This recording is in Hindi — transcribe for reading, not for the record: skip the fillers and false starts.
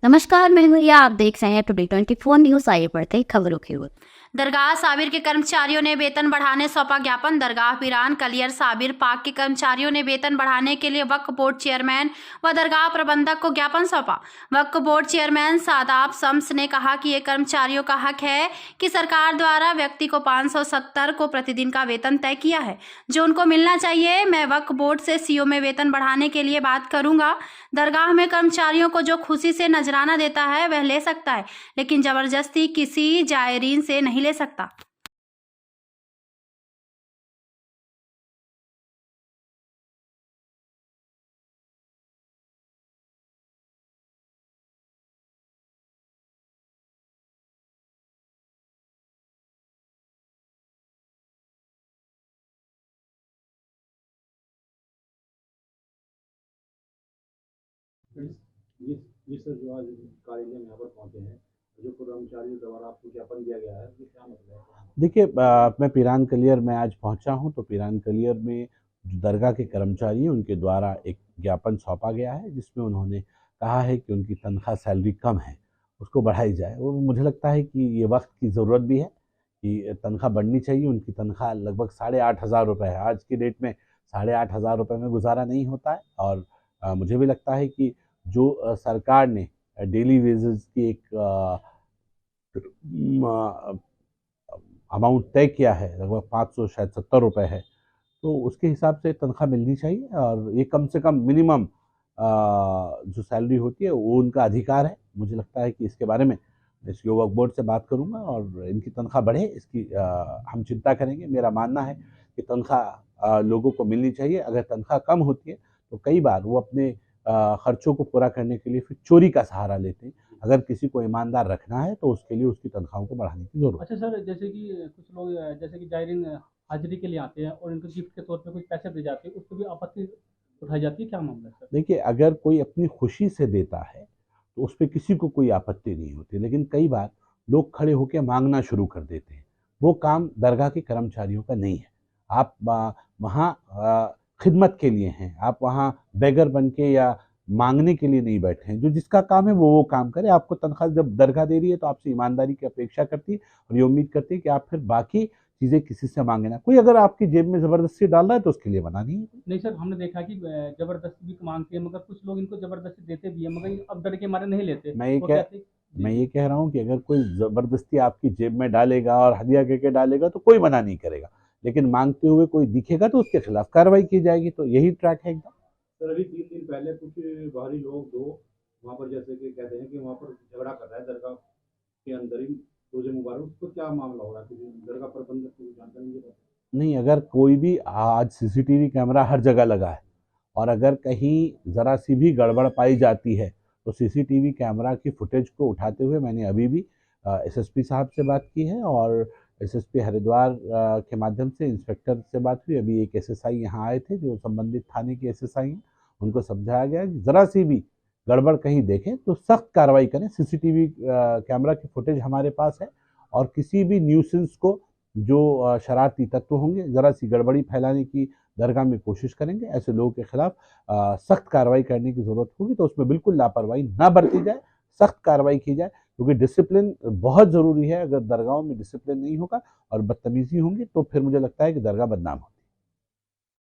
नमस्कार, मैं हूँ रिया। आप देख रहे हैं टुडे 24 न्यूज़। आइए बढ़ते हैं खबरों की ओर। दरगाह साबिर के कर्मचारियों ने वेतन बढ़ाने सौंपा ज्ञापन। दरगाह पीरान कलियर साबिर पाक के कर्मचारियों ने वेतन बढ़ाने के लिए वक्फ बोर्ड चेयरमैन व दरगाह प्रबंधक को ज्ञापन सौंपा। वक्फ बोर्ड चेयरमैन सादाब शम्स ने कहा कि ये कर्मचारियों का हक है कि सरकार द्वारा व्यक्ति को 570 को प्रतिदिन का वेतन तय किया है, जो उनको मिलना चाहिए। मैं वक्फ बोर्ड से सीओ में वेतन बढ़ाने के लिए बात करूंगा। दरगाह में कर्मचारियों को जो खुशी से नजराना देता है वह ले सकता है, लेकिन जबरदस्ती किसी जायरीन से नहीं ले सकता। जिस जिस जो आज कार्यालय में यहाँ पर पहुँचे हैं, जो कर्मचारियों द्वारा आपको ज्ञापन दिया गया है, ये क्या मतलब है? देखिए, मैं पीरान कलियर में आज पहुंचा हूं, तो पीरान कलियर में जो दरगाह के कर्मचारी हैं उनके द्वारा एक ज्ञापन सौंपा गया है, जिसमें उन्होंने कहा है कि उनकी तनख्वाह सैलरी कम है, उसको बढ़ाई जाए। वो मुझे लगता है कि ये वक्त की ज़रूरत भी है कि तनख्वाह बढ़नी चाहिए। उनकी तनख्वाह लगभग 8,500 रुपये है। आज की डेट में 8,500 रुपये में गुजारा नहीं होता है। और मुझे भी लगता है कि जो सरकार ने डेली वेजेस की एक अमाउंट तय किया है, लगभग 500 शायद 70 रुपये है, तो उसके हिसाब से तनख्वाह मिलनी चाहिए। और ये कम से कम मिनिमम जो सैलरी होती है वो उनका अधिकार है। मुझे लगता है कि इसके बारे में इसके वक्फ बोर्ड से बात करूंगा और इनकी तनख्वाह बढ़े, इसकी हम चिंता करेंगे। मेरा मानना है कि तनख्वाह लोगों को मिलनी चाहिए। अगर तनख्वाह कम होती है तो कई बार वो अपने खर्चों को पूरा करने के लिए फिर चोरी का सहारा लेते हैं। अगर किसी को ईमानदार रखना है तो उसके लिए उसकी तनख्वाहों को बढ़ाने की ज़रूरत है। अच्छा सर, जैसे कि कुछ लोग जैसे कि जायरीन हाजिरी के लिए आते हैं और इनको गिफ्ट के तौर पे कुछ पैसे दे जाते हैं, उसको भी आपत्ति उठाई जाती है, क्या मामला है सर? देखिए, अगर कोई अपनी खुशी से देता है तो उस पे किसी को कोई आपत्ति नहीं होती, लेकिन कई बार लोग खड़े होकर मांगना शुरू कर देते हैं। वो काम दरगाह के कर्मचारियों का नहीं है। आप वहाँ खिदमत के लिए हैं, आप वहाँ बेगर बन के या मांगने के लिए नहीं बैठे हैं। जो जिसका काम है वो काम करे। आपको तनख्वाह जब दरगाह दे रही है तो आपसे ईमानदारी की अपेक्षा करती है और ये उम्मीद करती है कि आप फिर बाकी चीज़ें किसी से मांगे ना। कोई अगर आपकी जेब में ज़बरदस्ती डाल रहा है तो उसके लिए मना नहीं है। नहीं सर, हमने देखा कि ज़बरदस्ती भी माँगते हैं, मगर कुछ लोग इनको ज़बरदस्ती देते भी हैं, मगर अब डर के मारे नहीं लेते। मैं ये वो कह कहते जी, मैं ये कह रहा हूँ कि अगर कोई ज़बरदस्ती आपकी जेब में डालेगा और हदिया कह के डालेगा तो कोई मना नहीं करेगा, लेकिन मांगते हुए कोई दिखेगा तो उसके खिलाफ कार्रवाई की जाएगी। तो यही ट्रैक है एकदम। सर अभी 3 दिन पहले कुछ बाहरी लोग 2 वहाँ पर जैसे कि कहते हैं कि वहाँ पर झगड़ा कर रहा है दरगाह के अंदर ही, रोज़े मुबारक, उसको क्या मामला हो रहा है? किसी दरगाह प्रबंधक को जानकारी नहीं है? नहीं, अगर कोई भी आज सीसीटीवी कैमरा हर जगह लगा है और अगर कहीं ज़रा सी भी गड़बड़ पाई जाती है तो सीसीटीवी कैमरा की फुटेज को उठाते हुए मैंने अभी भी एसएसपी साहब से बात की है और एसएसपी हरिद्वार के माध्यम से इंस्पेक्टर से बात हुई। अभी एक एसएसआई यहाँ आए थे जो संबंधित थाने के एसएसआई हैं, उनको समझाया गया कि ज़रा सी भी गड़बड़ कहीं देखें तो सख्त कार्रवाई करें। सीसीटीवी कैमरा की फुटेज हमारे पास है और किसी भी न्यूसेंस को जो शरारती तत्व होंगे, ज़रा सी गड़बड़ी फैलाने की दरगाह में कोशिश करेंगे, ऐसे लोगों के खिलाफ सख्त कार्रवाई करने की ज़रूरत होगी। तो उसमें बिल्कुल लापरवाही ना बरती जाए, सख्त कार्रवाई की जाए, क्योंकि डिसिप्लिन बहुत ज़रूरी है। अगर दरगाहों में डिसिप्लिन नहीं होगा और बदतमीज़ी होंगी तो फिर मुझे लगता है कि दरगाह बदनाम होगी।